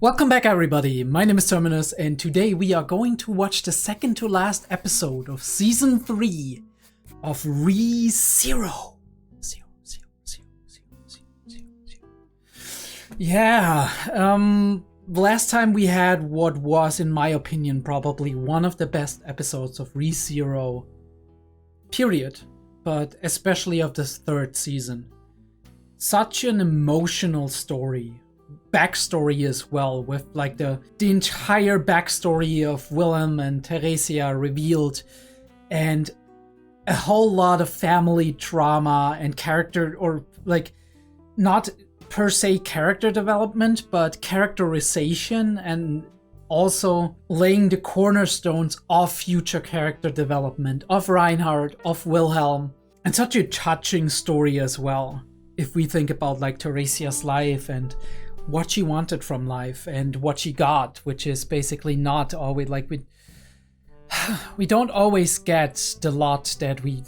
Welcome back, everybody. My name is Terminus, and today we are going to watch the second to last episode of Season 3 of ReZero. Yeah, last time we had what was, in my opinion, probably one of the best episodes of ReZero, period, but especially of this third season. Such an emotional story. Backstory as well, with like the entire backstory of Willem and Theresia revealed, and a whole lot of family drama and character, or like not per se character development, but characterization, and also laying the cornerstones of future character development of Reinhard, of Wilhelm, and such a touching story as well. If we think about like Theresia's life and what she wanted from life and what she got, which is basically not always like we don't always get the lot that we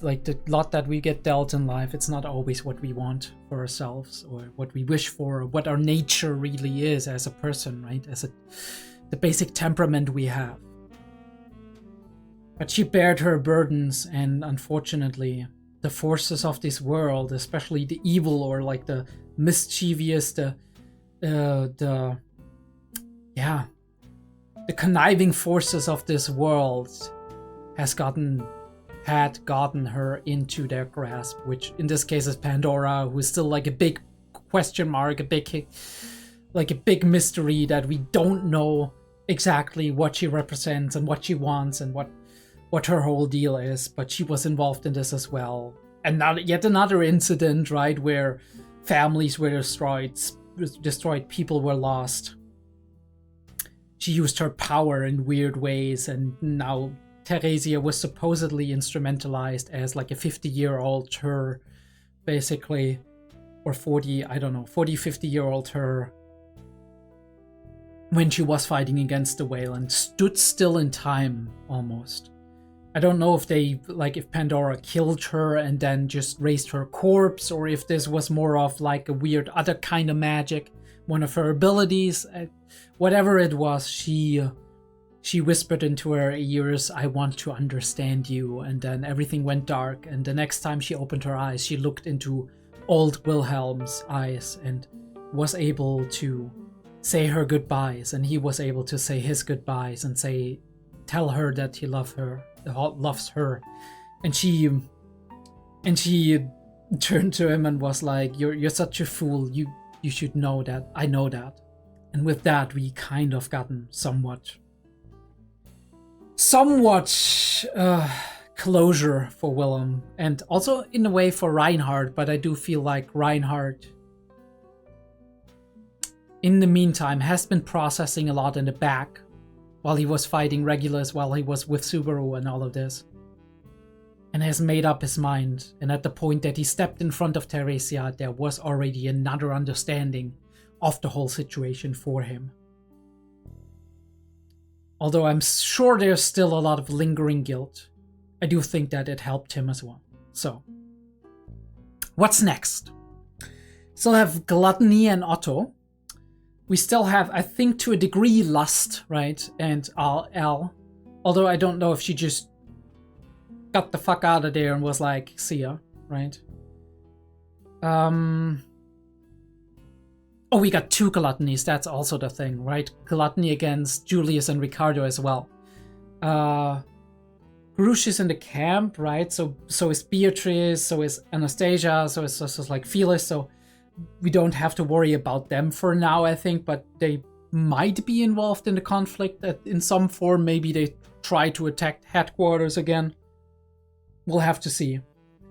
get dealt in life. It's not always what we want for ourselves or what we wish for, or what our nature really is as a person, right? The basic temperament we have. But she bared her burdens, and unfortunately, the forces of this world, especially the evil or like the mischievous, the conniving forces of this world had gotten her into their grasp, which in this case is Pandora, who is still like a big question mark, a big mystery that we don't know exactly what she represents and what she wants and what her whole deal is. But she was involved in this as well. And now yet another incident, right, where families were destroyed, people were lost. She used her power in weird ways, and now Theresia was supposedly instrumentalized as like a 50-year-old her, basically, or 50-year-old her, when she was fighting against the whale and stood still in time almost. I don't know if if Pandora killed her and then just raised her corpse, or if this was more of like a weird other kind of magic, one of her abilities. Whatever it was, she whispered into her ears, "I want to understand you," and then everything went dark, and the next time she opened her eyes, she looked into old Wilhelm's eyes and was able to say her goodbyes, and he was able to say his goodbyes and tell her that he loves her. And she turned to him and was like, you're such a fool, you should know that I know that. And with that, we kind of gotten somewhat closure for Willem, and also in a way for Reinhard. But I do feel like Reinhard, in the meantime, has been processing a lot in the back while he was fighting Regulus, while he was with Subaru and all of this, and has made up his mind. And at the point that he stepped in front of Theresia, there was already another understanding of the whole situation for him. Although I'm sure there's still a lot of lingering guilt, I do think that it helped him as well. So, what's next? Still have Gluttony and Otto. We still have, I think, to a degree, Lust, right? And Al. Although I don't know if she just got the fuck out of there and was like, see ya, right? Oh, we got two Gluttonies, that's also the thing, right? Gluttony against Julius and Ricardo as well. Grush is in the camp, right? So is Beatrice, so is Anastasia, so is like Felix, so we don't have to worry about them for now, I think, but they might be involved in the conflict in some form. Maybe they try to attack headquarters again. We'll have to see.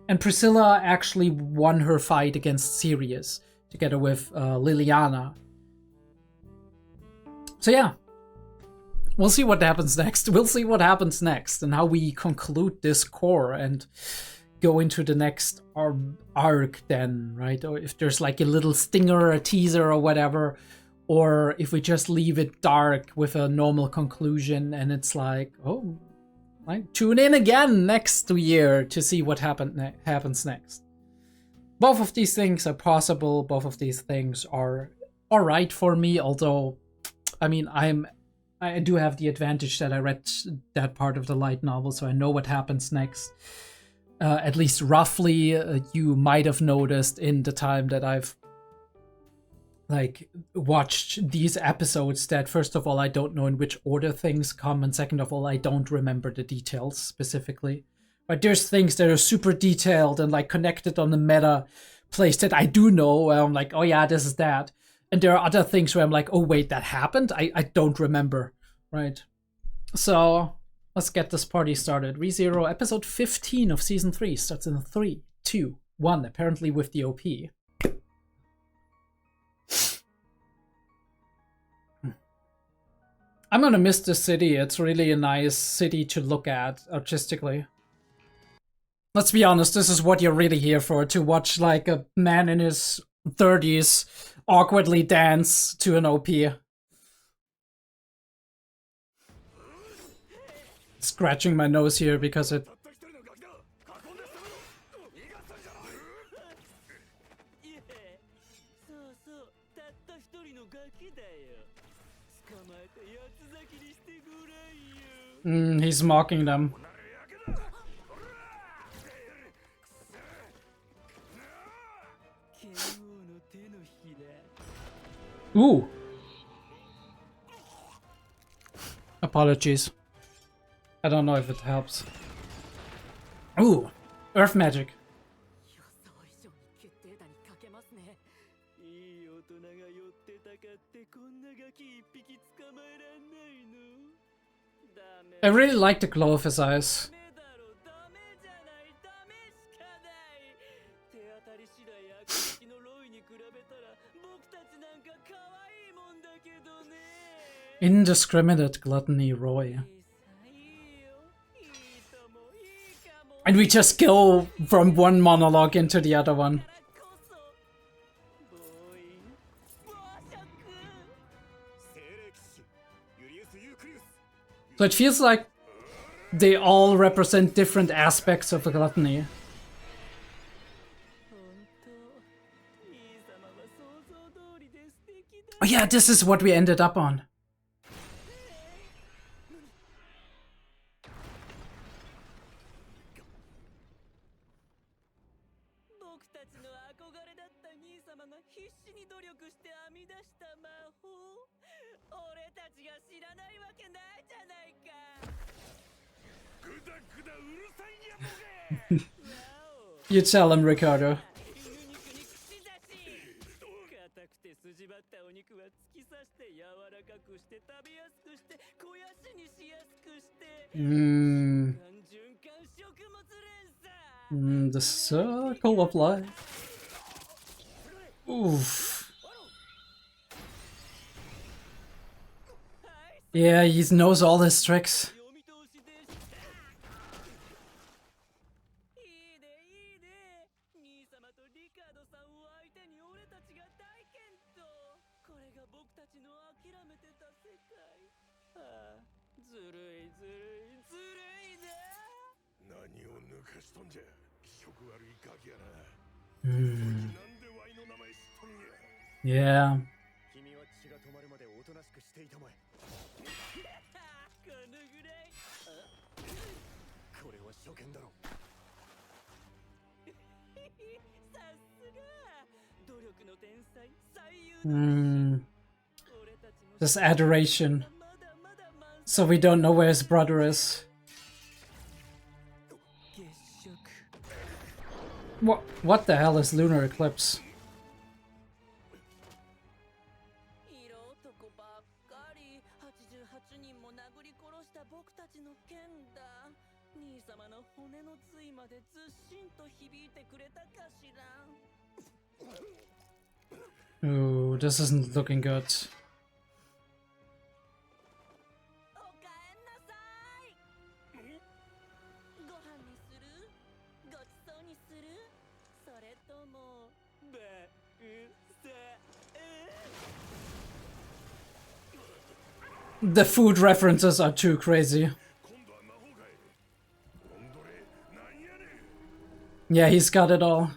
And Priscilla actually won her fight against Sirius, together with Liliana. So yeah, we'll see what happens next. We'll see what happens next and how we conclude this core and go into the next arc then, right? Or if there's like a little stinger, a teaser or whatever, or if we just leave it dark with a normal conclusion and it's like, oh, right, tune in again next year to see what happens next. Both of these things are possible. Both of these things are alright for me, although I mean, I do have the advantage that I read that part of the light novel, so I know what happens next. At least roughly, you might have noticed in the time that I've like watched these episodes that first of all I don't know in which order things come, and second of all I don't remember the details specifically. But there's things that are super detailed and like connected on the meta place that I do know where I'm like, oh yeah, this is that. And there are other things where I'm like, oh wait, that happened? I don't remember, right? So let's get this party started. ReZero episode 15 of season 3 starts in 3, 2, 1, apparently with the OP. I'm gonna miss this city. It's really a nice city to look at artistically. Let's be honest, this is what you're really here for, to watch like a man in his 30s awkwardly dance to an OP. Scratching my nose here because it... he's mocking them. Ooh. Apologies. I don't know if it helps. Ooh. Earth magic. I really like the glow of his eyes. Indiscriminate gluttony, Roy. And we just go from one monologue into the other one. So it feels like they all represent different aspects of the gluttony. Oh yeah, this is what we ended up on. You tell him, Ricardo. The circle of life. Oof. Yeah, he knows all his tricks. Yeah. This adoration. So we don't know where his brother is. What the hell is lunar eclipse? Ooh, this isn't looking good. The food references are too crazy. Yeah, he's got it all.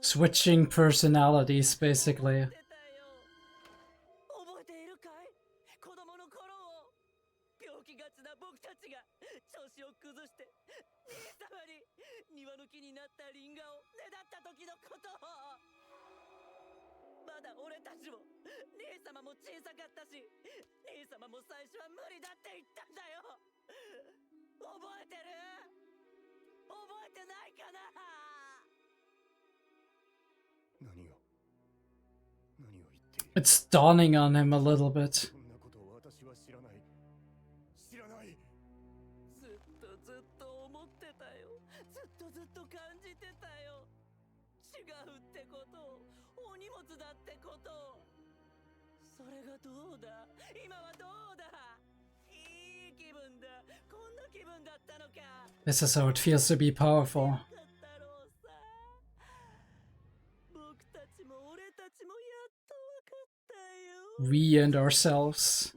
Switching personalities, basically. It's dawning on him a little bit. This is how it feels to be powerful. We and ourselves.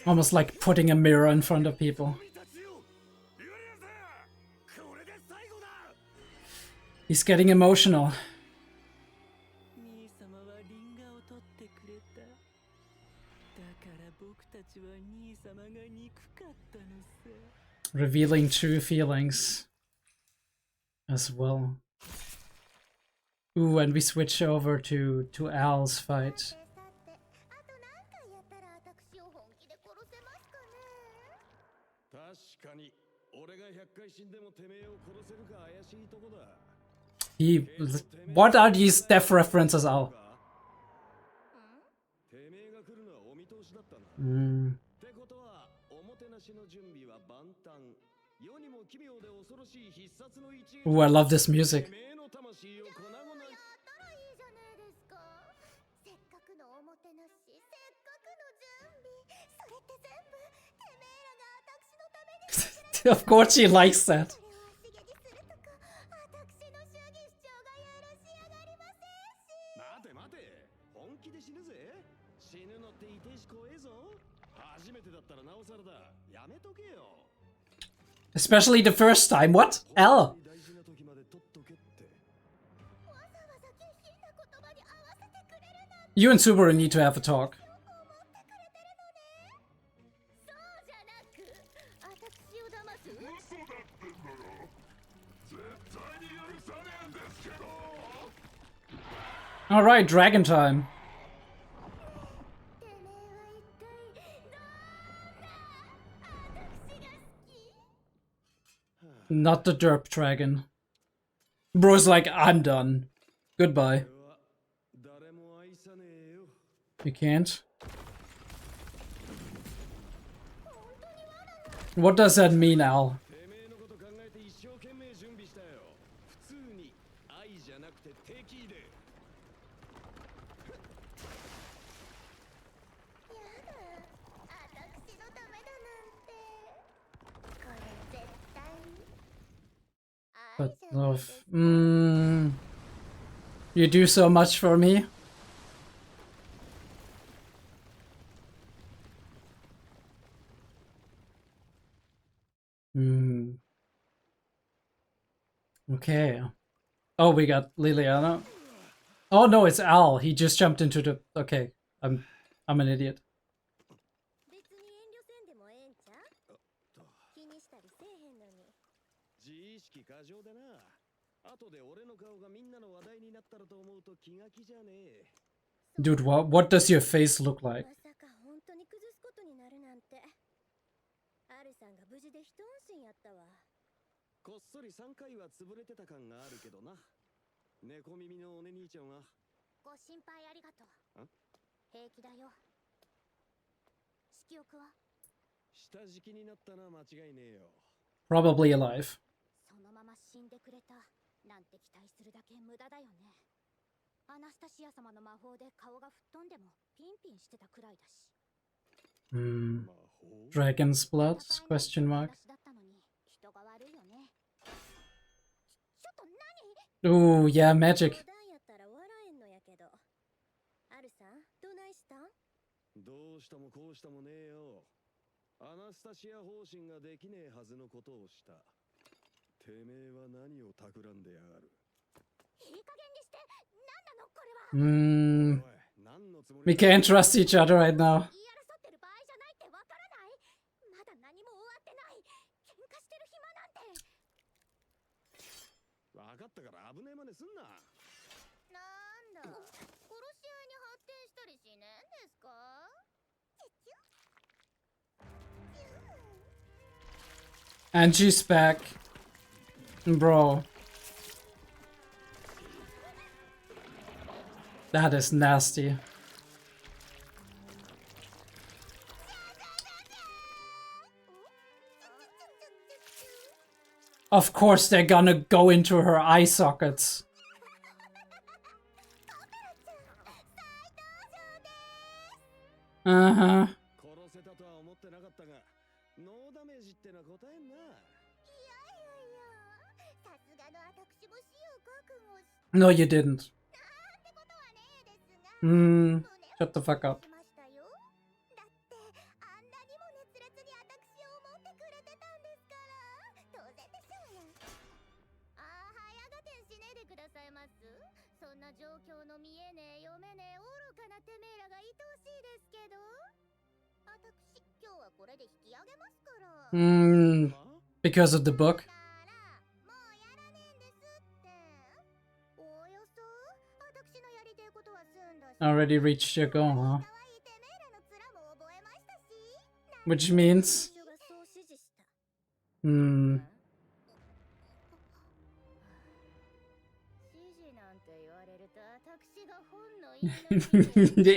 Almost like putting a mirror in front of people. He's getting emotional. Revealing true feelings as well. Ooh, and we switch over to Al's fight. What are these death references, Al? Ooh, I love this music. Of course she likes that. Especially the first time. What? L? You and Subaru need to have a talk. Alright, dragon time. Not the derp dragon. Bro's like, I'm done. Goodbye. You can't? What does that mean, Al? But love, you do so much for me. Okay. Oh, we got Liliana. Oh no, it's Al. He just jumped into the. Okay, I'm an idiot. Dude, what does your face look like? 平気だよ。色欲は下敷きになったな、間違いねえよ。 Probably alive. そのまま死んでくれたなんて期待するだけ無駄だよね。アナスタシア様の魔法で顔が吹っ飛んでもピンピンしてたくらいだし。Dragon's blood? Question mark. だったのに人が悪いよね。ちょっと何？ Ooh, yeah, magic. 冗談やったら笑えんのやけど。あるさん、どないしたん？どうしたもこうしたもねえよ。アナスタシア方針ができねえはずのことをした。てめえは何を企んでやがる。いい加減にして。何なのこれは。おい、何のつもり？ We can't trust each other right now. 言い争ってる場合じゃないってわからない？まだ何も終わってない。喧嘩してる暇なんて。分かったから危ねえ真似すんな。なんだ、殺し合いに発展したりしねえんですか？And she's back. Bro. That is nasty. Of course they're gonna go into her eye sockets. Uh-huh. 殺せたとは思ってなかったが、ノーダメージってのは答えんな。いやいやいや、さすがの私も死を覚悟し。No, you didn't. なんてことはねえですが。Shut the fuck up. だってあんなにも熱烈に私を思ってくれてたんですから。当然でしょうよ。ああ、早がてんしねえでくださいます。そんな状況の見えねえ読めねえ愚かなてめえらが愛おしいですけど。私今日はこれで引き上げますから。Because of the book. もうやらねえんですって。およそ私のやりてえことは済んだし。Already reached your goal, huh? Which means...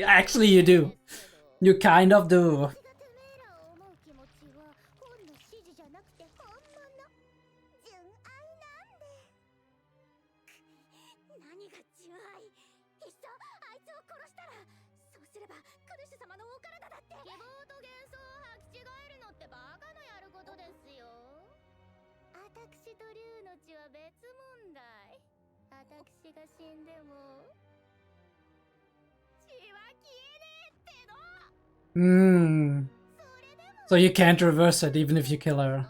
Actually, you do. You kind of do. So you can't reverse it even if you kill her.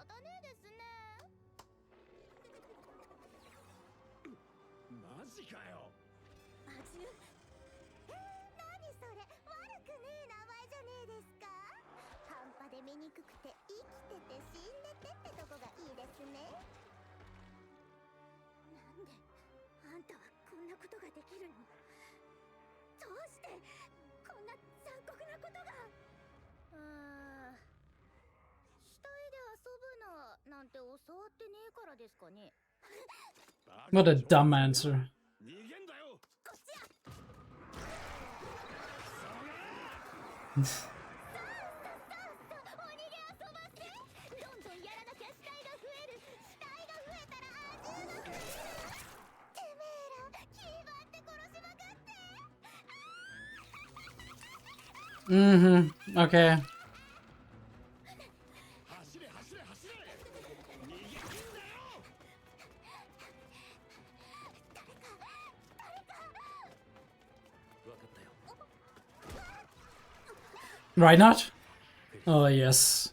What a dumb answer. Okay. Right not? Oh yes.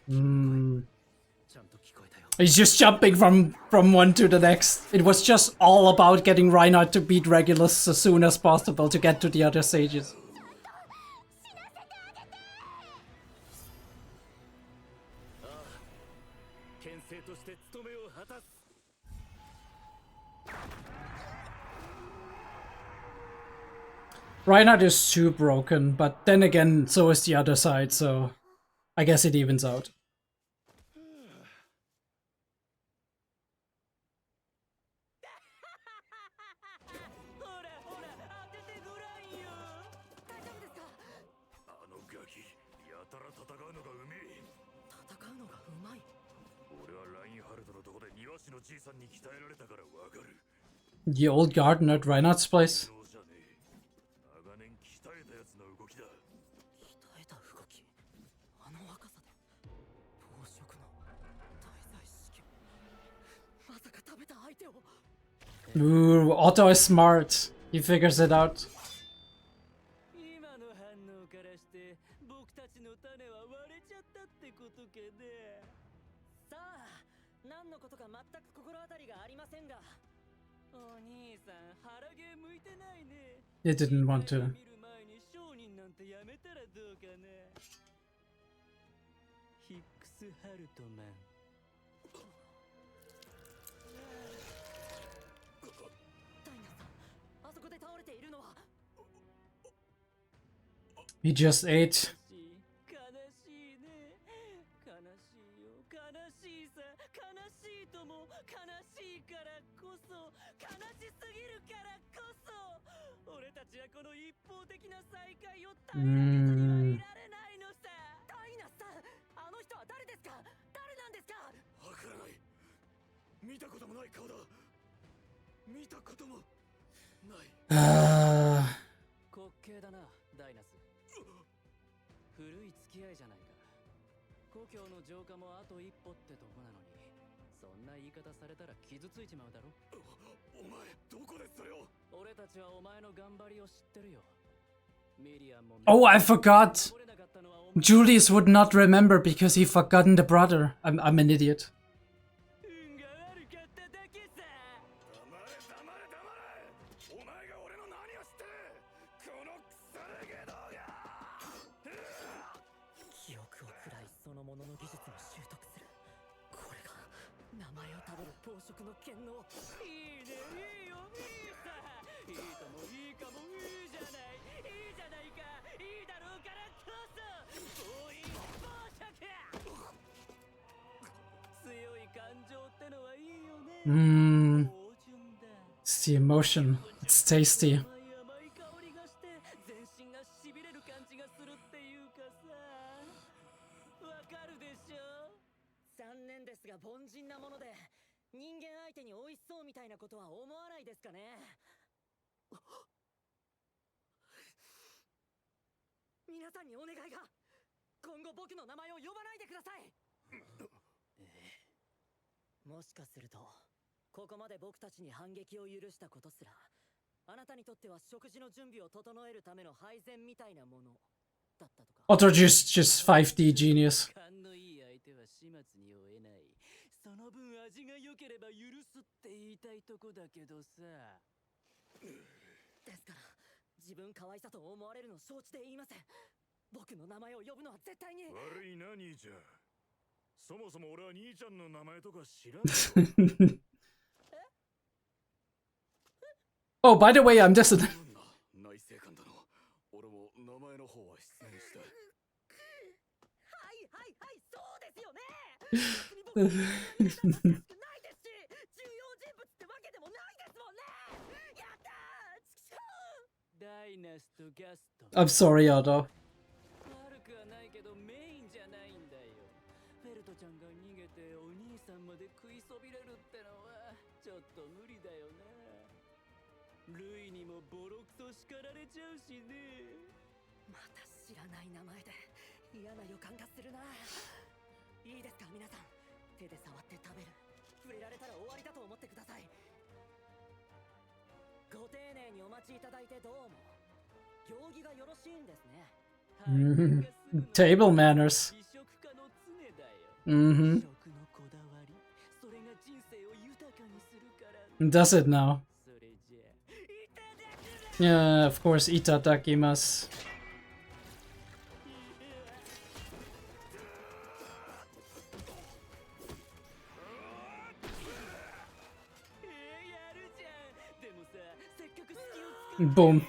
He's just jumping from one to the next. It was just all about getting Reinhardt to beat Regulus as soon as possible to get to the other stages. Reinhardt is too broken, but then again, so is the other side, so I guess it evens out. The old garden at Reinhardt's place. 長年鍛えたやつの動きだ。鍛えた動き、あの若さで暴食の滞在式、まさか食べた相手を。 Ooh, Otto is smart. He figures it out. 今の反応からして僕たちの種は割れちゃったってことかね。さあ、何のことか全く心当たりがありませんが、お兄さん腹毛向いてないね。 They didn't want to. 見る前に商人なんてやめたらどうかね。ヒックス・ハルトマン。ダイナさん、あそこで倒れているのは。 He just ate. 悲しいね。悲しいよ、悲しいさ、悲しいとも悲しいからこそ、悲しすぎるからこそ、俺たちはこの一方的な再会を耐えられずにはいられないのさ。ダイナさん、あの人は誰ですか？誰なんですか？わからない。見たこともない顔だ。見たこともない。滑稽だな、ダイナス。古い付き合いじゃないか。故郷の浄化もあと一歩ってとこなのに、そんな言い方されたら傷ついちまうだろ。お前どこでそれを。俺たちはお前の頑張りを知ってるよ。ミリアンも。 Oh, I forgot. Julius would not remember because he forgotten the brother. I'm an idiot. 運が悪かっただけさ。黙れ黙れ黙れ。お前が俺の何を知ってる。このクソゲドが。記憶を喰らいそのものの技術も習得する。これが名前をたどる暴食の権能。いいね、いいよ、いいさ。いいともいいかもいいじゃない。いいじゃないか。いいだろうからこそ。暴飲暴食。強い感情ってのはいいよね。芳醇だ。 It's the emotion. It's tasty. 甘い香りがして全身がしびれる感じがするっていうかさ。わかるでしょ。残念ですが凡人なもので人間相手に美味しそうみたいなことは思わないですかね。皆さんにお願いが。今後僕の名前を呼ばないでください。もしかするとここまで僕たちに反撃を許したことすら、あなたにとっては食事の準備を整えるための配膳みたいなものだったとか。 Otto just 5D genius. 勘のいい相手は始末に負えない。その分味が良ければ許すって言いたいとこだけどさ。ですから自分可愛さと思われるの承知で言いません。僕の名前を呼ぶのは絶対に。悪いな兄ちゃん。そもそも俺は兄ちゃんの名前とか知らんよ。Oh, by the way, I'm just. 内政官だの。俺も名前の方は失念した。はいはいはい、そうですよね。別に僕ないですし、重要人物ってわけでもないですもんね。やったー。ダイナスとガスト。 I'm sorry, Otto. 悪くはないけどメインじゃないんだよ。フェルトちゃんが逃げてお兄さんまで食いそびれるってのはちょっと無理だよな。ルイにもボロクソ叱られちゃうしね。また知らない名前で嫌な予感がするな。いいですか皆さん、手で触って食べる。触れられたら終わりだと思ってください。ご丁寧にお待ちいただいてどうも。行儀がよろしいんですね。 Table manners. 美食家の常だよ。 Mm-hmm. 食のこだわり、それが人生を豊かにするから。 Does it now? それじゃあいただく。 Yeah, of course, itadakimasu. Boom.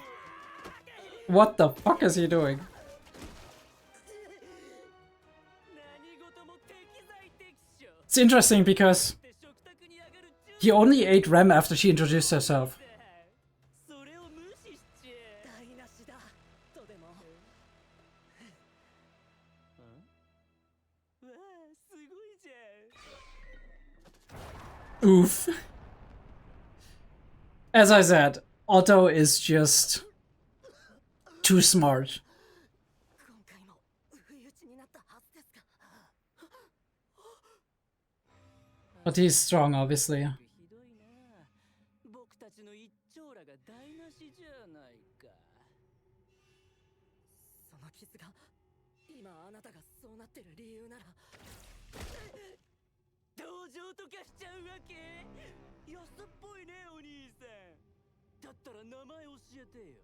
What the fuck is he doing? It's interesting because he only ate Rem after she introduced herself. それを無視しちゃ台無しだとでも。わあ、すごいじゃん。Oof. As I said, Otto is just too smart. 今回も不意打ちになったはずですが But he's strong, obviously. ひどいな。僕たちの一丁らが台無しじゃないか。その傷が今あなたがそうなってる理由なら同情とかしちゃうわけ？安っぽいねお兄さん。だったら名前教えてよ。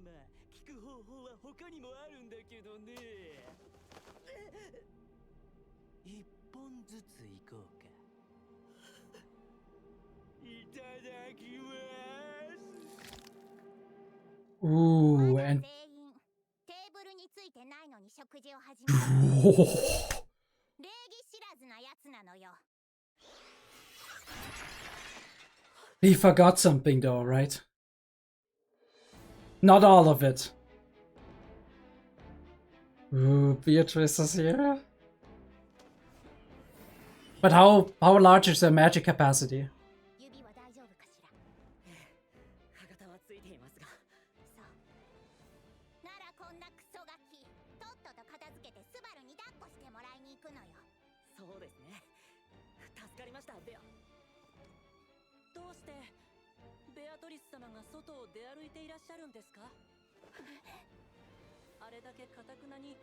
まあ聞く方法は他にもあるんだけどね。一本ずつ行こうか。いただきます。Ooh, まだ and 全員テーブルについてないのに食事を始めた。 Whoa. 礼儀知らずなやつなのよ。 He forgot something though, right? Not all of it. Ooh, Beatrice is here. But how large is their magic capacity? 指は大丈夫かしら。歯型はついていますが。そう。ならこんなクソガキ、とっとと片付けてスバルに抱っこしてもらいに行くのよ。そうですね。助かりましたベア。どうしてベアトリス様が外を出歩いていらっしゃるんですか？あれだけ堅くなに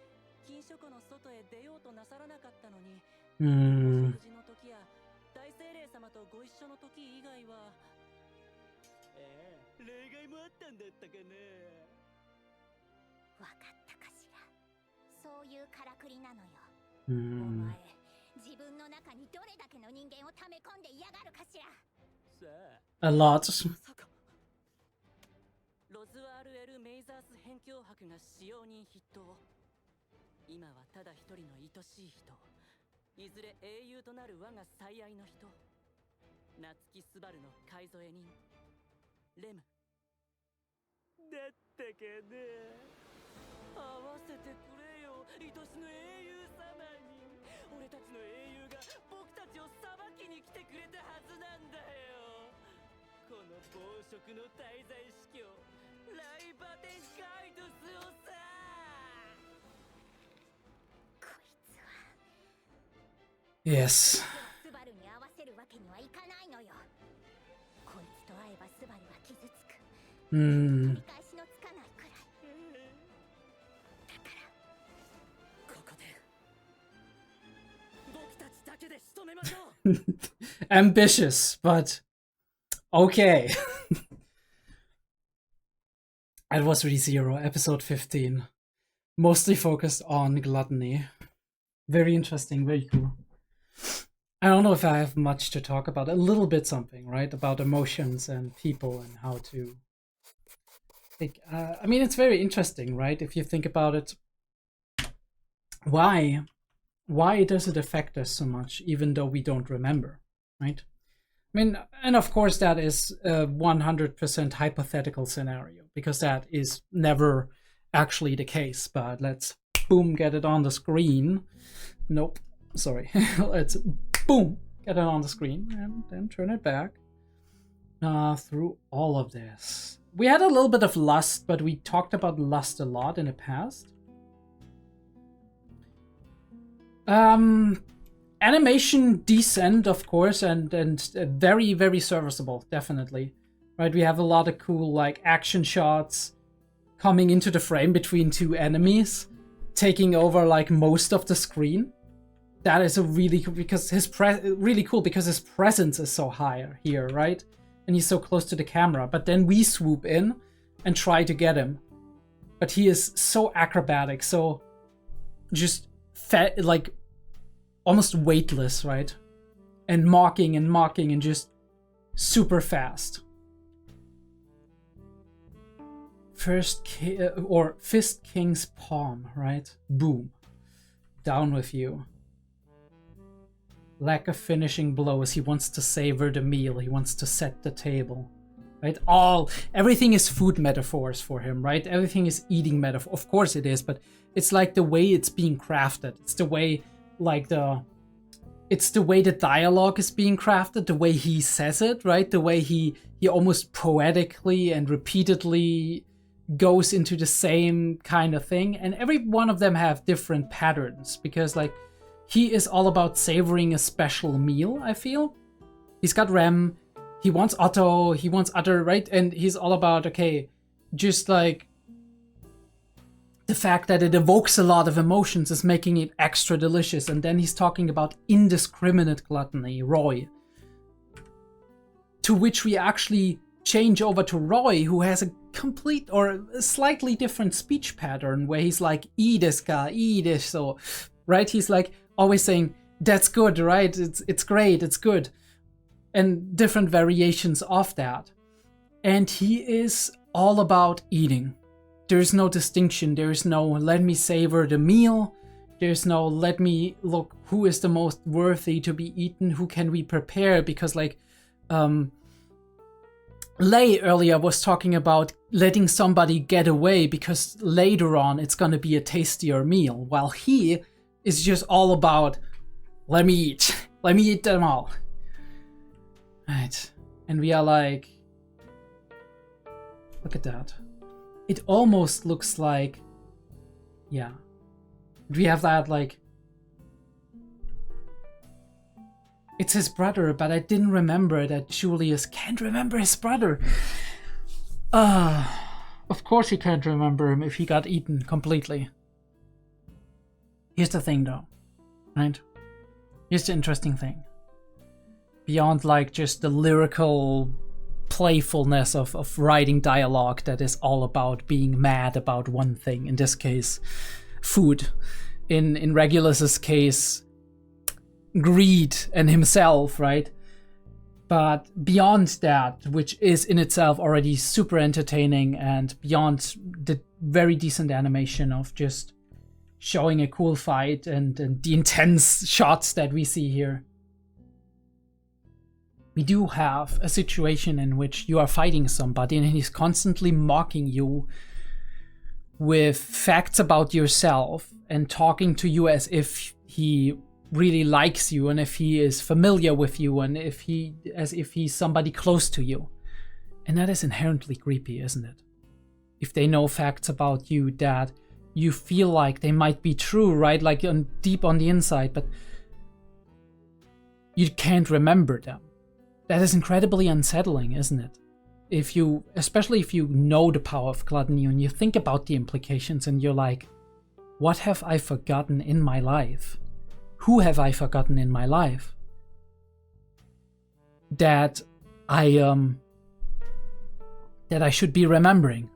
禁書庫の外へ出ようとなさらなかったのに、お食事の時や大精霊様とご一緒の時以外は、例外もあったんだったかな。わかったかしら。そういうからくりなのよ。お Hmm. 前、自分の中にどれだけの人間を溜め込んで嫌がるかしら。さあ A lot. まさかロズワール・エル・メイザース辺境博が使用人筆頭。今はただ一人の愛しい人、いずれ英雄となる我が最愛の人、夏木スバルの買い添え人レムだったかな。合わせてくれよ愛しの英雄様に。俺たちの英雄が僕たちを裁きに来てくれたはずなんだよ。この暴食の滞在司教ライバテンカイドスをさ。こいつは Yes. スバルに合わせるわけにはいかないのよ。こいつと会えばスバルは傷つく。Hmm. 取り返しのつかないくらい。だからここで僕たちだけで仕留めましょう。Ambitious, but okay. It was ReZero, episode 15. Mostly focused on gluttony. Very interesting, very cool. I don't know if I have much to talk about. A little bit something, right? About emotions and people and how to... I mean, it's very interesting, right? If you think about it. Why does it affect us so much, even though we don't remember, right? I mean, and of course that is a 100% hypothetical scenario, because that is never actually the case. But let's, boom, get it on the screen. Nope, sorry. Let's, boom, get it on the screen, and then turn it back. Through all of this. We had a little bit of lust, but we talked about lust a lot in the past. Animation decent, of course, and very, very serviceable, definitely. Right, we have a lot of cool like action shots coming into the frame between two enemies, taking over like most of the screen. That is a really cool because his presence is so high here, right? And he's so close to the camera. But then we swoop in and try to get him. But he is so acrobatic, so just like almost weightless, right? And mocking and just super fast. Fist King's palm, right? Boom. Down with you. Lack of finishing blows. He wants to savor the meal. He wants to set the table. Right? Everything is food metaphors for him, right? Everything is eating metaphor. Of course it is, but it's like the way it's being crafted. It's the way like the it's the way the dialogue is being crafted, the way he says it, right? The way he almost poetically and repeatedly goes into the same kind of thing. And every one of them have different patterns, because like he is all about savoring a special meal, I feel. He's got Rem, he wants Otto, he wants Utter, right? And he's all about, okay, just like the fact that it evokes a lot of emotions is making it extra delicious. And then he's talking about indiscriminate gluttony, Roy. To which we actually change over to Roy, who has a complete or a slightly different speech pattern, where he's like, eat this guy, eat this, so, right? He's like always saying, that's good, right? It's great, it's good. And different variations of that. And he is all about eating. There's no distinction. There's no let me savor the meal. There's no let me look who is the most worthy to be eaten. Who can we prepare? Because like Lei earlier was talking about letting somebody get away because later on it's going to be a tastier meal. While he is just all about let me eat. Let me eat them all. Right. And we are like, look at that. It almost looks like, yeah. We have that like, it's his brother, but I didn't remember that Julius can't remember his brother. Of course he can't remember him if he got eaten completely. Here's the thing though, right? Here's the interesting thing. Beyond like just the lyrical playfulness of writing dialogue that is all about being mad about one thing, in this case food, in Regulus's case greed and himself, right? But beyond that, which is in itself already super entertaining, and beyond the very decent animation of just showing a cool fight and the intense shots that we see here, we do have a situation in which you are fighting somebody and he's constantly mocking you with facts about yourself and talking to you as if he really likes you and if he is familiar with you and as if he's somebody close to you. And that is inherently creepy, isn't it? If they know facts about you that you feel like they might be true, right? Like deep on the inside, but you can't remember them. That is incredibly unsettling, isn't it? Especially if you know the power of gluttony and you think about the implications and you're like, what have I forgotten in my life? Who have I forgotten in my life? That I should be remembering.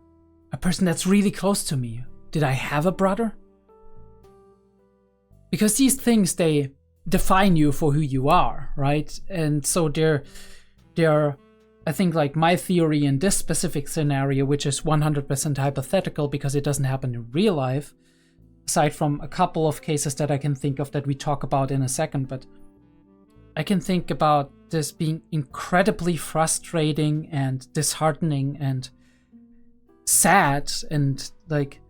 A person that's really close to me. Did I have a brother? Because these things, they define you for who you are, right? And so they're I think like my theory in this specific scenario, which is 100% hypothetical because it doesn't happen in real life, aside from a couple of cases that I can think of that we talk about in a second, but I can think about this being incredibly frustrating and disheartening and sad, and like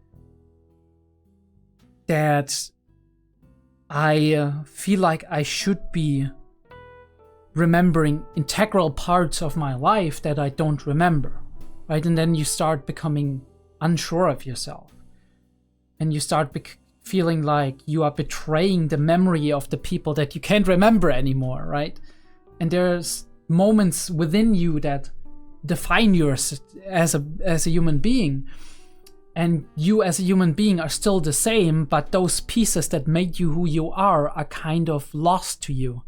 that I feel like I should be remembering integral parts of my life that I don't remember, right? And then you start becoming unsure of yourself. And you start feeling like you are betraying the memory of the people that you can't remember anymore, right? And there's moments within you that define you as a human being. And you as a human being are still the same, but those pieces that made you who you are kind of lost to you.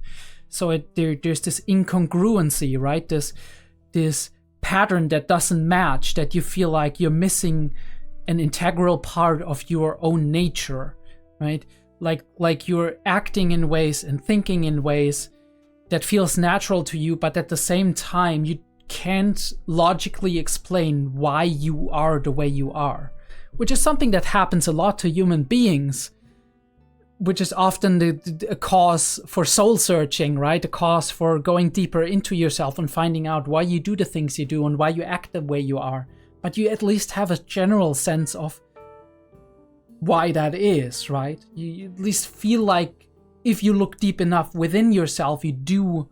So there's this incongruency, right? This pattern that doesn't match, that you feel like you're missing an integral part of your own nature, right? Like you're acting in ways and thinking in ways that feels natural to you, but at the same time, you can't logically explain why you are the way you are, which is something that happens a lot to human beings, which is often a cause for soul searching, right? A cause for going deeper into yourself and finding out why you do the things you do and why you act the way you are. But you at least have a general sense of why that is, right? You at least feel like if you look deep enough within yourself, you do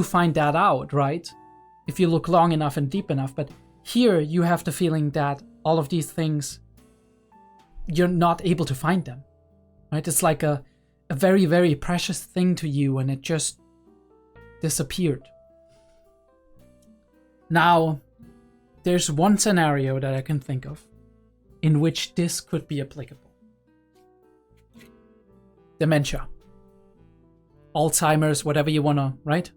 find that out, right? If you look long enough and deep enough. But here you have the feeling that all of these things, you're not able to find them, right? It's like a very, very precious thing to you, and it just disappeared. Now, there's one scenario that I can think of in which this could be applicable. Dementia. Alzheimer's, whatever you wanna, right?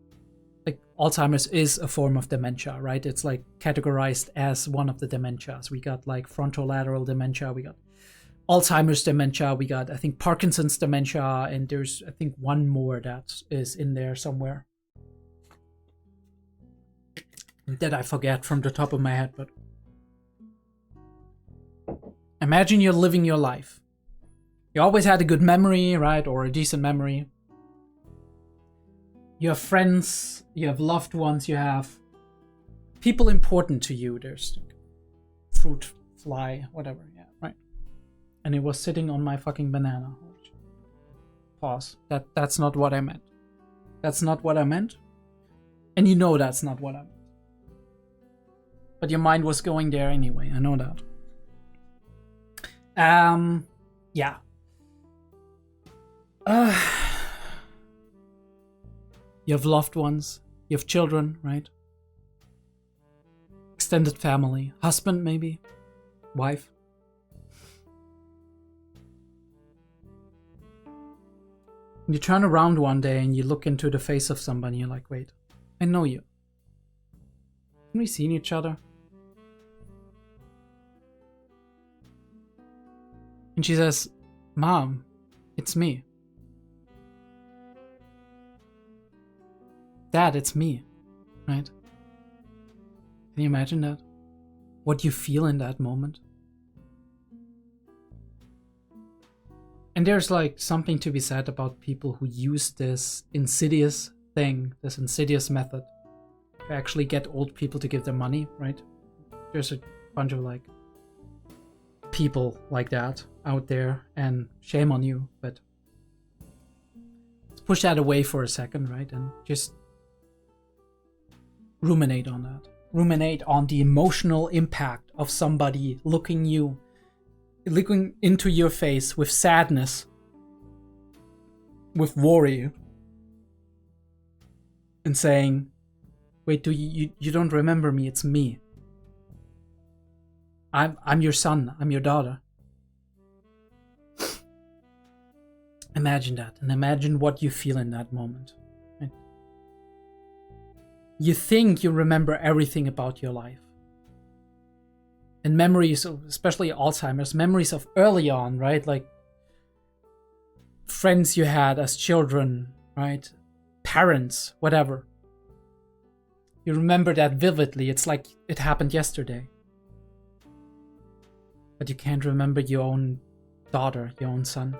Like, Alzheimer's is a form of dementia, right? It's like categorized as one of the dementias. We got like frontolateral dementia, we got Alzheimer's dementia, we got, I think, Parkinson's dementia, and there's, I think, one more that is in there somewhere that I forget from the top of my head. But imagine you're living your life. You always had a good memory, right? Or a decent memory. You have friends, you have loved ones, you have people important to you. There's fruit fly, whatever, yeah, right. And it was sitting on my fucking banana. Pause. That's not what I meant. That's not what I meant. And you know that's not what I meant. But your mind was going there anyway, I know that. Yeah. You have loved ones, you have children, right? Extended family, husband maybe, wife. You turn around one day and you look into the face of somebody and you're like, wait, I know you. Haven't we seen each other? And she says, Mom, it's me. Dad, it's me, right? Can you imagine that? What you feel in that moment? And there's like something to be said about people who use this insidious thing, this insidious method, to actually get old people to give them money, right? There's a bunch of like people like that out there, and shame on you, but let's push that away for a second, right? And just ruminate on that. Ruminate on the emotional impact of somebody looking into your face with sadness, with worry, and saying, wait, do you don't remember me, it's me. I'm your son, I'm your daughter. Imagine that, and imagine what you feel in that moment. Right? You think you remember everything about your life. And memories, especially Alzheimer's, memories of early on, right? Like friends you had as children, right? Parents, whatever. You remember that vividly. It's like it happened yesterday. But you can't remember your own daughter, your own son.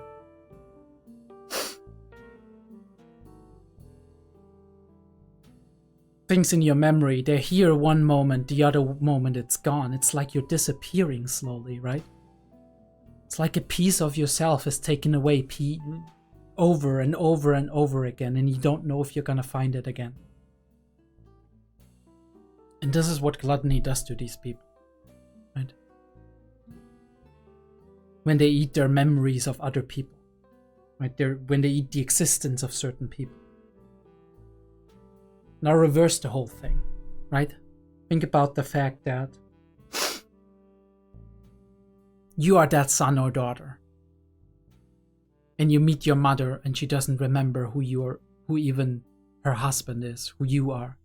Things in your memory, they're here one moment, the other moment it's gone. It's like you're disappearing slowly, right? It's like a piece of yourself is taken away over and over and over again, and you don't know if you're gonna find it again. And this is what gluttony does to these people, right? When they eat their memories of other people, right? When they eat the existence of certain people. Now reverse the whole thing, right? Think about the fact that you are that son or daughter. And you meet your mother and she doesn't remember who you are, who even her husband is, who you are.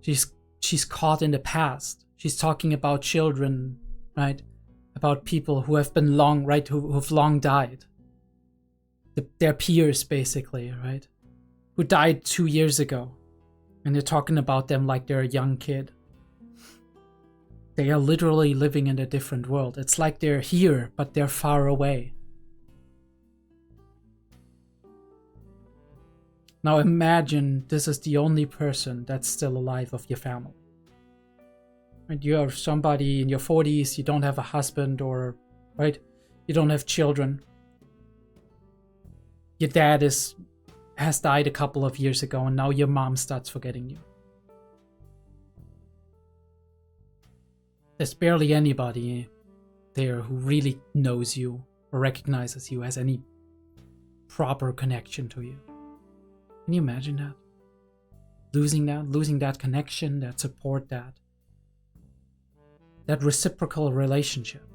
She's caught in the past. She's talking about children, right? About people who have been long, right? Who've long died. Their peers, basically, right? Who died 2 years ago. And they're talking about them like they're a young kid. They are literally living in a different world. It's like they're here, but they're far away. Now imagine this is the only person that's still alive of your family. And you are somebody in your 40s, you don't have a husband or, right? You don't have children. your dad has died a couple of years ago, and now your mom starts forgetting you. There's barely anybody there who really knows you or recognizes you as any proper connection to you. Can you imagine that? Losing that connection, that support, that reciprocal relationship.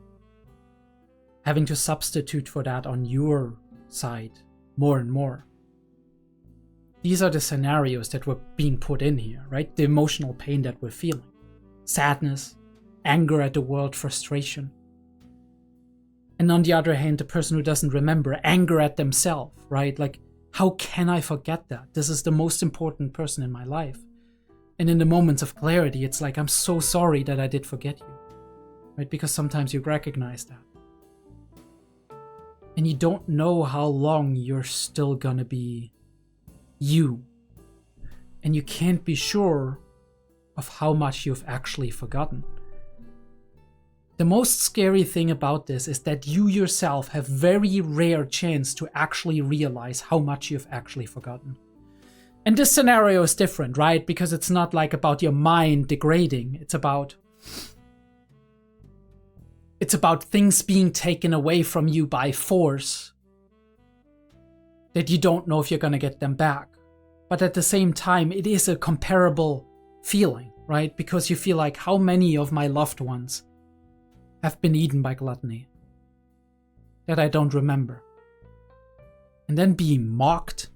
Having to substitute for that on your side more and more. These are the scenarios that were being put in here, right? The emotional pain that we're feeling. Sadness, anger at the world, frustration. And on the other hand, the person who doesn't remember, anger at themselves, right? Like, how can I forget that? This is the most important person in my life. And in the moments of clarity, it's like, I'm so sorry that I did forget you, right? Because sometimes you recognize that. And you don't know how long you're still gonna be you. And you can't be sure of how much you've actually forgotten. The most scary thing about this is that you yourself have very rare chance to actually realize how much you've actually forgotten. And this scenario is different, right? Because it's not like about your mind degrading. It's about things being taken away from you by force that you don't know if you're gonna get them back. But at the same time, it is a comparable feeling, right? Because you feel like, how many of my loved ones have been eaten by gluttony that I don't remember? And then being mocked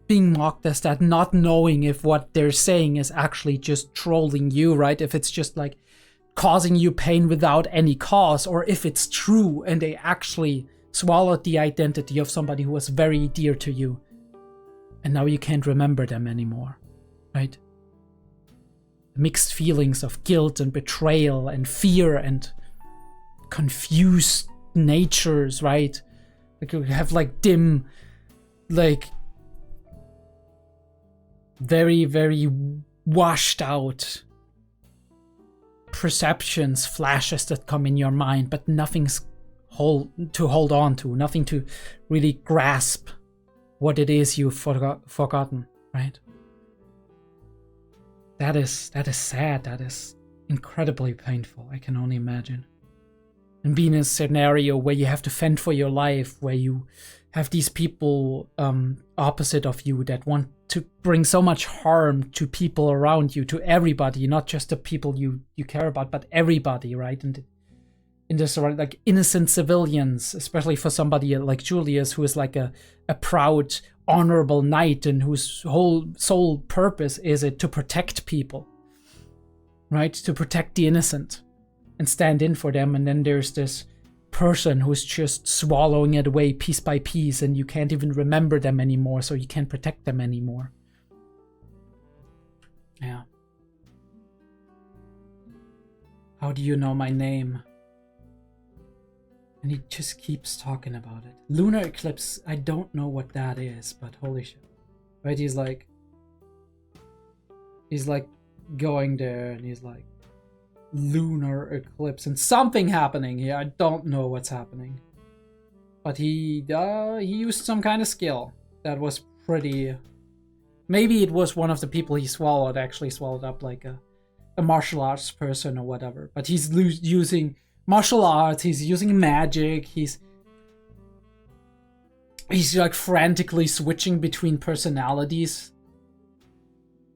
as that, not knowing if what they're saying is actually just trolling you, right? If it's just like causing you pain without any cause, or if it's true and they actually swallowed the identity of somebody who was very dear to you and now you can't remember them anymore, right? Mixed feelings of guilt and betrayal and fear and confused natures, right? Like you have like dim, like very, very washed out perceptions, flashes that come in your mind, but nothing's to hold on to, nothing to really grasp what it is you've forgotten, right? That is sad. That is incredibly painful. I can only imagine. And being in a scenario where you have to fend for your life, where you have these people opposite of you that want to bring so much harm to people around you, to everybody, not just the people you care about, but everybody, right? And in this, like innocent civilians, especially for somebody like Julius, who is like a proud, honorable knight and whose whole sole purpose is it to protect people, right? To protect the innocent and stand in for them. And then there's this person who's just swallowing it away piece by piece, and you can't even remember them anymore, so you can't protect them anymore. Yeah. How do you know my name? And he just keeps talking about it. Lunar eclipse, I don't know what that is, but holy shit. Right, he's like going there and he's like, lunar eclipse and something happening here. I don't know what's happening. But he used some kind of skill that was pretty... Maybe it was one of the people he swallowed actually swallowed up like a martial arts person or whatever. But he's using martial arts, he's using magic, he's like frantically switching between personalities.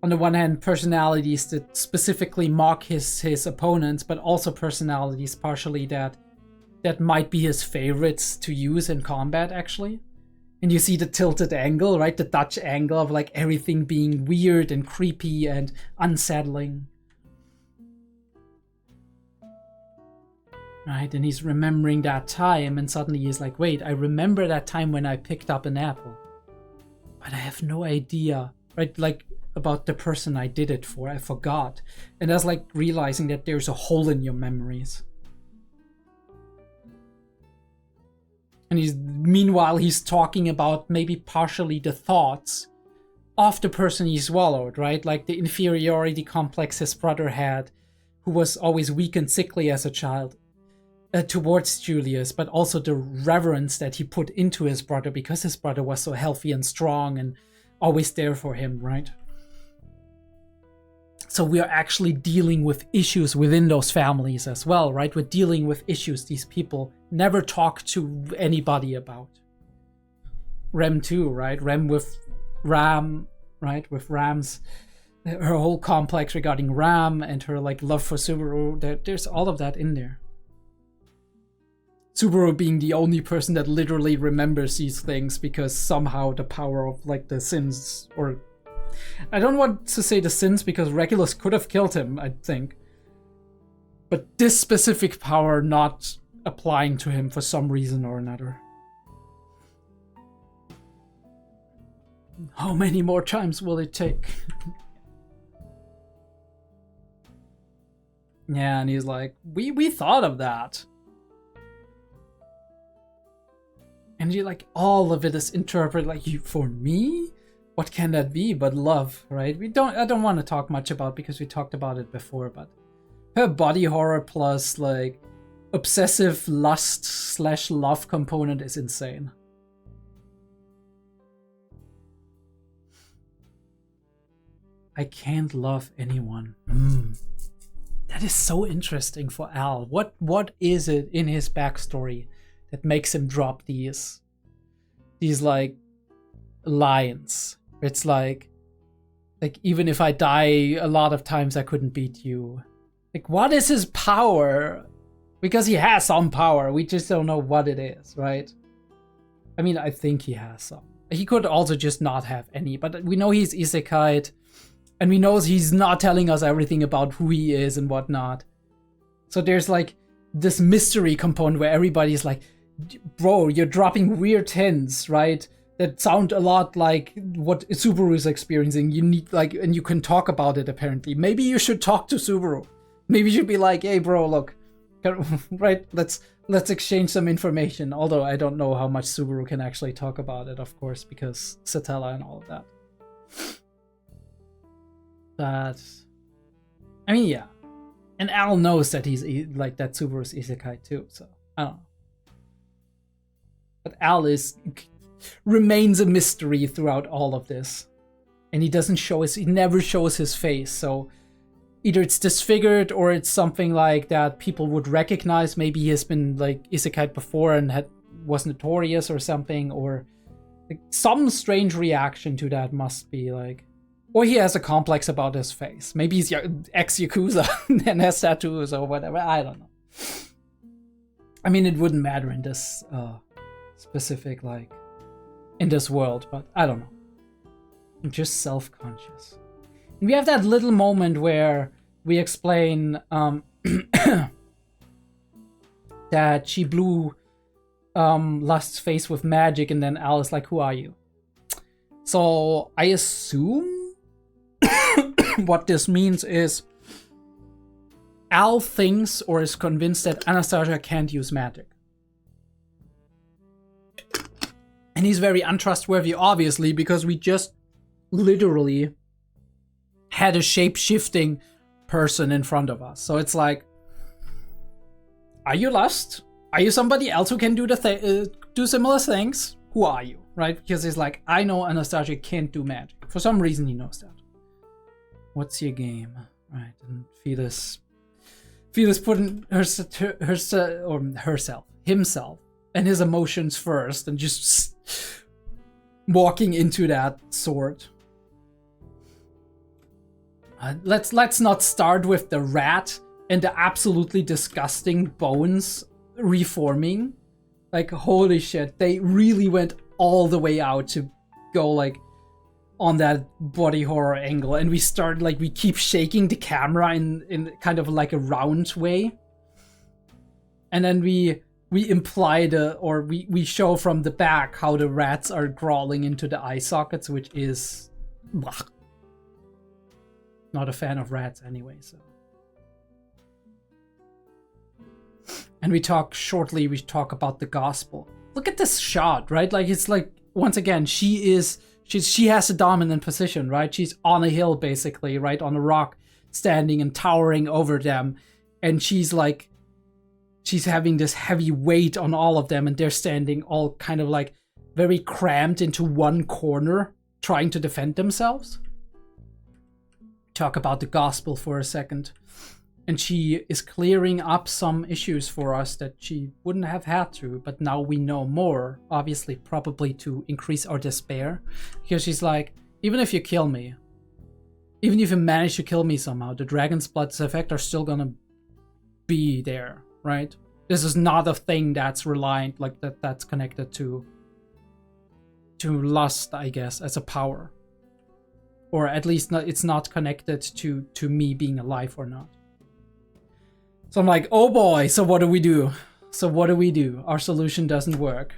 On the one hand, personalities that specifically mock his opponents, but also personalities partially that might be his favorites to use in combat, actually. And you see the tilted angle, right? The Dutch angle of like everything being weird and creepy and unsettling. Right, and he's remembering that time, and suddenly he's like, wait, I remember that time when I picked up an apple. But I have no idea, right? Like, about the person I did it for. I forgot. And that's like realizing that there's a hole in your memories. And meanwhile he's talking about maybe partially the thoughts of the person he swallowed, right? Like the inferiority complex his brother had, who was always weak and sickly as a child. towards Julius, but also the reverence that he put into his brother because his brother was so healthy and strong and always there for him, right? So we are actually dealing with issues within those families as well, right? We're dealing with issues these people never talk to anybody about. Rem too, right? Rem with Ram, right? With Ram's, her whole complex regarding Ram and her like love for Subaru. There's all of that in there. Subaru being the only person that literally remembers these things because somehow the power of like the sins, or I don't want to say the sins because Regulus could have killed him, I think. But this specific power not applying to him for some reason or another. How many more times will it take? Yeah, and he's like, we thought of that. And you like, all of it is interpreted like, you for me? What can that be but love, right? I don't want to talk much about because we talked about it before, but her body horror plus like obsessive lust / love component is insane. I can't love anyone. That is so interesting for Al. What is it in his backstory that makes him drop these like lines? It's like even if I die a lot of times, I couldn't beat you. Like, what is his power? Because he has some power. We just don't know what it is, right? I mean, I think he has some. He could also just not have any, but we know he's isekai, and we know he's not telling us everything about who he is and whatnot. So there's like this mystery component where everybody's like, bro, you're dropping weird hints, right? That sound a lot like what Subaru is experiencing. You need like, and you can talk about it apparently. Maybe you should talk to Subaru. Maybe you should be like, hey bro, look, right? Let's exchange some information. Although I don't know how much Subaru can actually talk about it, of course, because Satella and all of that. But I mean, yeah. And Al knows that he's like that Subaru's isekai too, so I don't know. But Al remains a mystery throughout all of this. And he never shows his face, so either it's disfigured or it's something like that people would recognize. Maybe he has been like isekai before and was notorious or something, or like some strange reaction to that must be like, or he has a complex about his face. Maybe he's ex-Yakuza and has tattoos or whatever. I don't know. I mean, it wouldn't matter in this specific, like, in this world, but I don't know. I'm just self-conscious. And we have that little moment where we explain that she blew Lust's face with magic, and then Al is like, who are you? So I assume what this means is Al thinks or is convinced that Anastasia can't use magic. And he's very untrustworthy, obviously, because we just literally had a shape-shifting person in front of us. So it's like, are you Lust? Are you somebody else who can do do similar things? Who are you? Right? Because he's like, I know Anastasia can't do magic. For some reason he knows that. What's your game? Right, and Felis putting himself, and his emotions first, and just walking into that sword. Let's not start with the rat and the absolutely disgusting bones reforming. Like, holy shit, they really went all the way out to go like on that body horror angle, and we keep shaking the camera in kind of like a round way, and then we imply we show from the back how the rats are crawling into the eye sockets, which is not a fan of rats anyway. So, and we talk about the gospel. Look at this shot, right? Like, it's like, once again, she has a dominant position, right? She's on a hill, basically, right? On a rock, standing and towering over them. And she's like she's having this heavy weight on all of them, and they're standing all kind of like very crammed into one corner, trying to defend themselves. Talk about the gospel for a second. And she is clearing up some issues for us that she wouldn't have had to, but now we know more, obviously, probably to increase our despair. Because she's like, even if you kill me, even if you manage to kill me somehow, the dragon's blood's effect are still gonna be there, right? This is not a thing that's reliant, like that's connected to lust, I guess, as a power. Or at least it's not connected to me being alive or not. So I'm like, oh boy, so what do we do? So what do we do? Our solution doesn't work.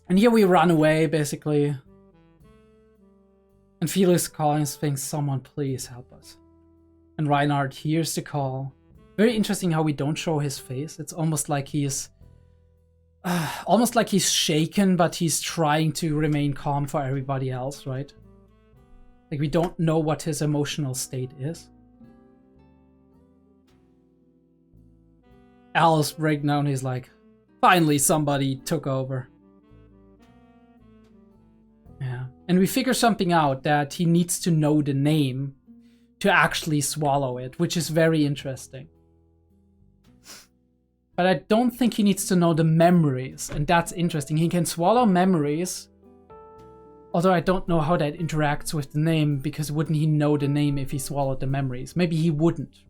And here we run away, basically. And Felix calling thinks, someone please help us. And Reinhard hears the call. Very interesting how we don't show his face. It's almost like he's shaken, but he's trying to remain calm for everybody else, right? Like we don't know what his emotional state is. Alice breaks down, he's like, finally somebody took over. Yeah. And we figure something out, that he needs to know the name to actually swallow it, which is very interesting. But I don't think he needs to know the memories, and that's interesting. He can swallow memories, although I don't know how that interacts with the name, because wouldn't he know the name if he swallowed the memories? Maybe he wouldn't.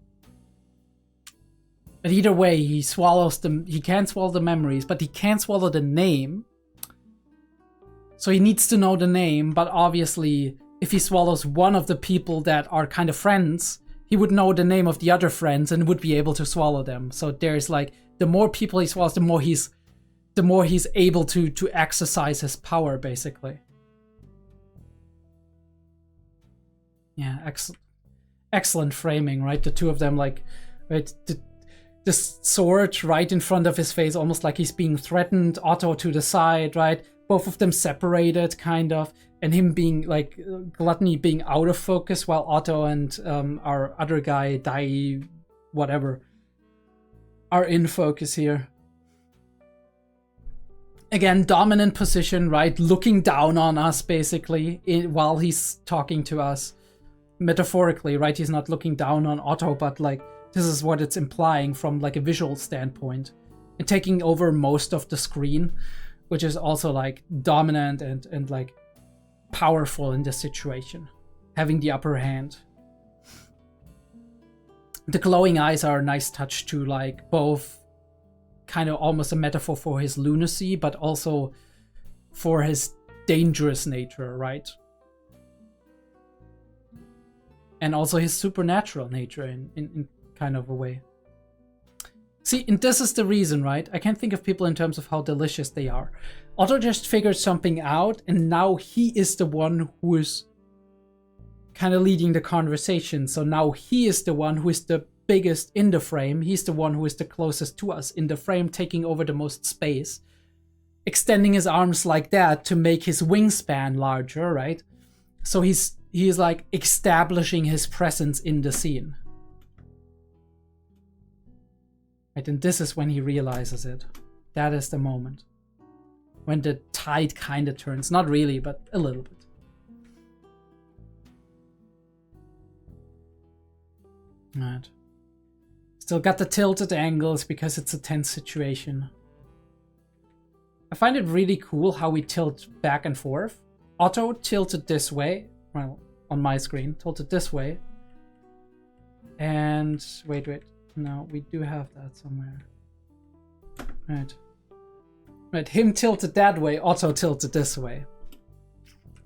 But either way, he swallows them. He can't swallow the memories, but he can't swallow the name. So he needs to know the name, but obviously, if he swallows one of the people that are kind of friends, he would know the name of the other friends and would be able to swallow them. So there's like, the more people he swallows, the more he's able to exercise his power, basically. Yeah, excellent framing, right? The two of them, like, right, the sword right in front of his face, almost like he's being threatened. Otto to the side, right? Both of them separated, kind of, and him being like Gluttony being out of focus, while Otto and our other guy, Dai, whatever, are in focus here. Again, dominant position, right? Looking down on us, basically, while he's talking to us. Metaphorically, right? He's not looking down on Otto, but like, this is what it's implying from like a visual standpoint. And taking over most of the screen, which is also like dominant and like powerful in this situation. Having the upper hand. The glowing eyes are a nice touch to like both kind of almost a metaphor for his lunacy, but also for his dangerous nature, right? And also his supernatural nature in kind of a way. See, and this is the reason, right? I can't think of people in terms of how delicious they are. Otto just figured something out, and now he is the one who is kind of leading the conversation. So now he is the one who is the biggest in the frame. He's the one who is the closest to us in the frame, taking over the most space. Extending his arms like that to make his wingspan larger, right? So he's like establishing his presence in the scene. Right, and this is when he realizes it. That is the moment. When the tide kind of turns. Not really, but a little bit. Right. Still got the tilted angles because it's a tense situation. I find it really cool how we tilt back and forth. Otto tilted this way. Well, on my screen, tilted this way. And wait. No, we do have that somewhere. Right, him tilted that way, Otto tilted this way.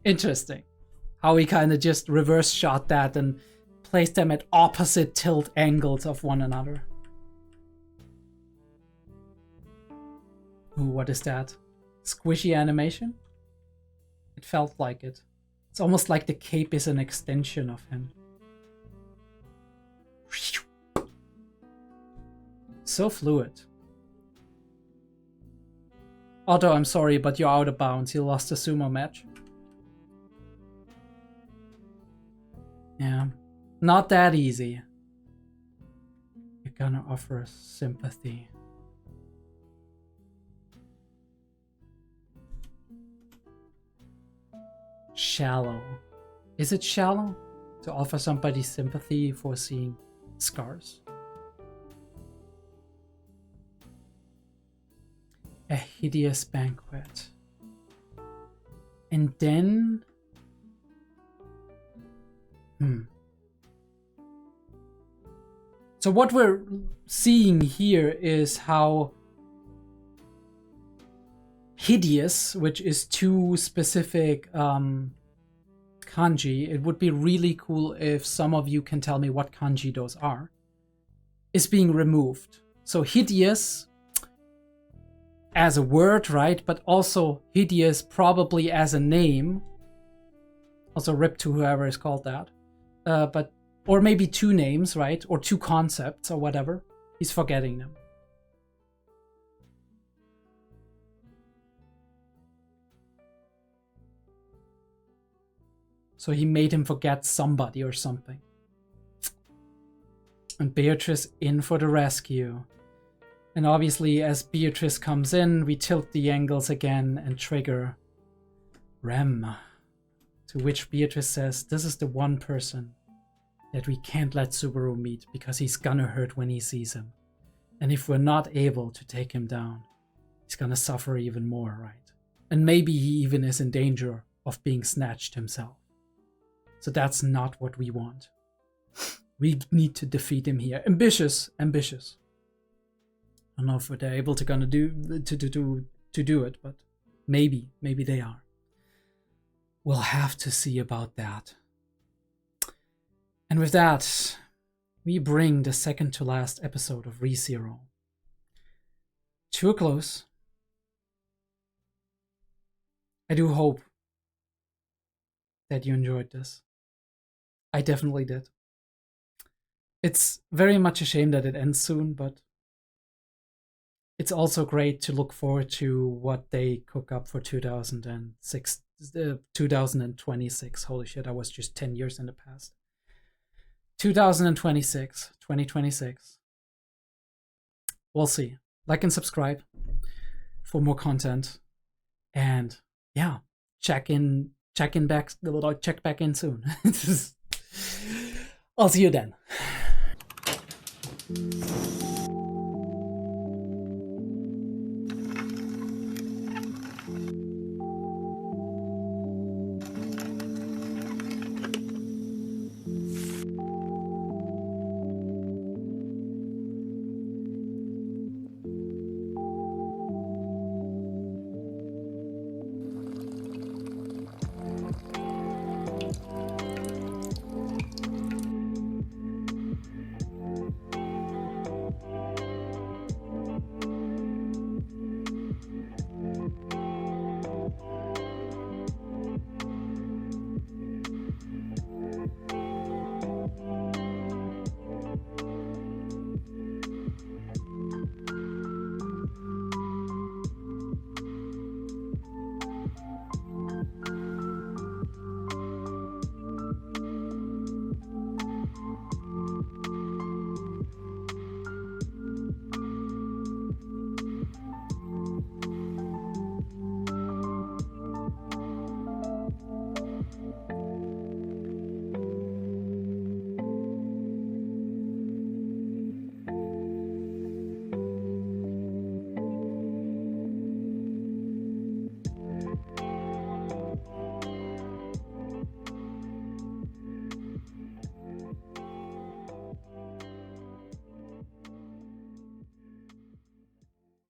Interesting. How we kind of just reverse shot that and placed them at opposite tilt angles of one another. Ooh, what is that? Squishy animation? It felt like it. It's almost like the cape is an extension of him. So fluid. Otto, I'm sorry, but you're out of bounds. You lost a sumo match. Yeah. Not that easy. gonna offer sympathy? Shallow. Is it shallow to offer somebody sympathy for seeing scars? A hideous banquet. And then... So what we're seeing here is how hideous, which is too specific kanji. It would be really cool if some of you can tell me what kanji those are. Is being removed. So hideous as a word, right? But also hideous probably as a name. Also rip to whoever is called that. Or maybe two names, right? Or two concepts or whatever. He's forgetting them. So he made him forget somebody or something. And Beatrice in for the rescue. And obviously as Beatrice comes in, we tilt the angles again and trigger Rem. To which Beatrice says, this is the one person that we can't let Subaru meet because he's gonna hurt when he sees him. And if we're not able to take him down, he's gonna suffer even more, right? And maybe he even is in danger of being snatched himself. So that's not what we want. We need to defeat him here. Ambitious. I don't know if they're able to do it, but maybe they are. We'll have to see about that. And with that, we bring the second to last episode of ReZero to a close. I do hope that you enjoyed this. I definitely did. It's very much a shame that it ends soon, but it's also great to look forward to what they cook up for 2026. Holy shit, I was just 10 years in the past. 2026. We'll see. Like and subscribe for more content. And yeah, check back in soon. I'll see you then.